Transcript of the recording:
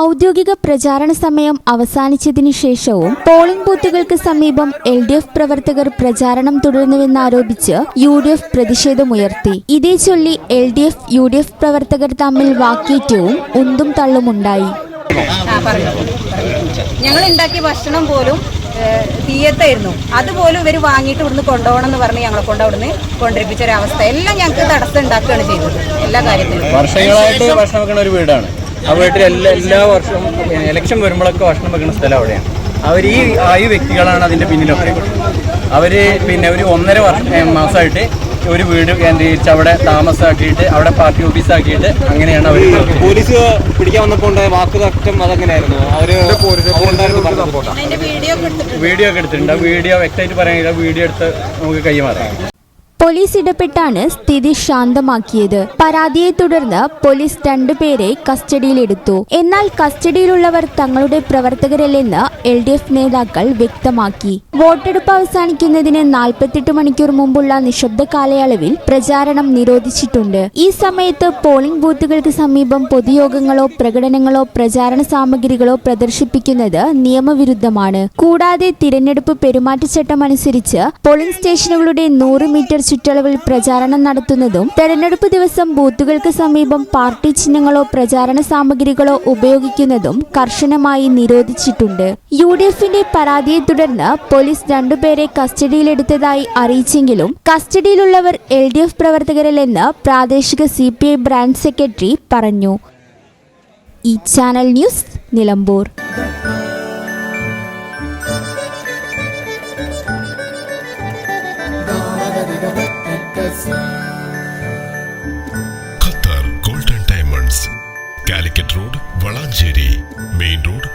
ഔദ്യോഗിക പ്രചാരണ സമയം അവസാനിച്ചതിനു ശേഷവും പോളിംഗ് ബൂത്തുകൾക്ക് സമീപം LDF പ്രവർത്തകർ പ്രചാരണം തുടർന്നുവെന്നാരോപിച്ച് UDF പ്രതിഷേധമുയർത്തി. ഇതേ ചൊല്ലി LDF UDF പ്രവർത്തകർ തമ്മിൽ വാക്കേറ്റവും ഉന്തും തള്ളുമുണ്ടായി. ഞങ്ങൾ ഉണ്ടാക്കിയ ഭക്ഷണം പോലും തീയത്തായിരുന്നു. അതുപോലും ഇവർ വാങ്ങിയിട്ട് ഇവിടുന്ന് കൊണ്ടുപോകണം എന്ന് പറഞ്ഞ് ഞങ്ങളെ കൊണ്ട് അവിടുന്ന് കൊണ്ടിരിപ്പിച്ച ഒരവസ്ഥ എല്ലാം ഞങ്ങൾക്ക് തടസ്സം ഉണ്ടാക്കുകയാണ് ചെയ്തത്. എല്ലാ കാര്യത്തിലും വർഷങ്ങളായിട്ട് ഭക്ഷണം വെക്കുന്ന ഒരു വീടാണ്. ആ വീട്ടിൽ എല്ലാ വർഷവും ഇലക്ഷൻ വരുമ്പോഴൊക്കെ ഭക്ഷണം വെക്കുന്ന സ്ഥലം അവിടെയാണ്. അവർ ഈ വ്യക്തികളാണ് അതിൻ്റെ പിന്നിലൊക്കെ. അവർ പിന്നെ ഒരു 1.5 മാസമായിട്ട് ഒരു വീട് കേന്ദ്രീകരിച്ച് അവിടെ താമസമാക്കിയിട്ട് അവിടെ പാർട്ടി ഓഫീസാക്കിയിട്ട് അങ്ങനെയാണ് അവർ. പോലീസ് പിടിക്കാൻ വന്നപ്പോൾ വാക്കുതർക്കം അതെങ്ങനെയായിരുന്നു? വീഡിയോ ഒക്കെ എടുത്തിട്ടുണ്ട്. വീഡിയോ വ്യക്തമായിട്ട് പറയാനില്ല. വീഡിയോ എടുത്ത് നമുക്ക് കൈമാറാം. പോലീസ് ഇടപെട്ടാണ് സ്ഥിതി ശാന്തമാക്കിയത്. പരാതിയെ തുടർന്ന് പോലീസ് 2 പേരെ കസ്റ്റഡിയിലെടുത്തു. എന്നാൽ കസ്റ്റഡിയിലുള്ളവർ തങ്ങളുടെ പ്രവർത്തകരല്ലെന്ന് LDF നേതാക്കൾ വ്യക്തമാക്കി. വോട്ടെടുപ്പ് അവസാനിക്കുന്നതിന് 48 മണിക്കൂർ മുമ്പുള്ള നിശബ്ദ കാലയളവിൽ പ്രചാരണം നിരോധിച്ചിട്ടുണ്ട്. ഈ സമയത്ത് പോളിംഗ് ബൂത്തുകൾക്ക് സമീപം പൊതുയോഗങ്ങളോ പ്രകടനങ്ങളോ പ്രചാരണ സാമഗ്രികളോ പ്രദർശിപ്പിക്കുന്നത് നിയമവിരുദ്ധമാണ്. കൂടാതെ തിരഞ്ഞെടുപ്പ് പെരുമാറ്റച്ചട്ടം അനുസരിച്ച് പോളിംഗ് സ്റ്റേഷനുകളുടെ 100 മീറ്റർ ചുറ്റളവിൽ പ്രചാരണം നടത്തുന്നതും തെരഞ്ഞെടുപ്പ് ദിവസം ബൂത്തുകൾക്ക് സമീപം പാർട്ടി ചിഹ്നങ്ങളോ പ്രചാരണ സാമഗ്രികളോ ഉപയോഗിക്കുന്നതും കർശനമായി നിരോധിച്ചിട്ടുണ്ട്. UDFന്റെ പരാതിയെ തുടർന്ന് പോലീസ് 2 പേരെ കസ്റ്റഡിയിലെടുത്തതായി അറിയിച്ചെങ്കിലും കസ്റ്റഡിയിലുള്ളവർ LDF പ്രവർത്തകരല്ലെന്ന് പ്രാദേശിക CPI ബ്രാഞ്ച് സെക്രട്ടറി പറഞ്ഞു. ഈ channel news, Nilambur. Qatar golden diamonds, Calicut road, Valanchery main road.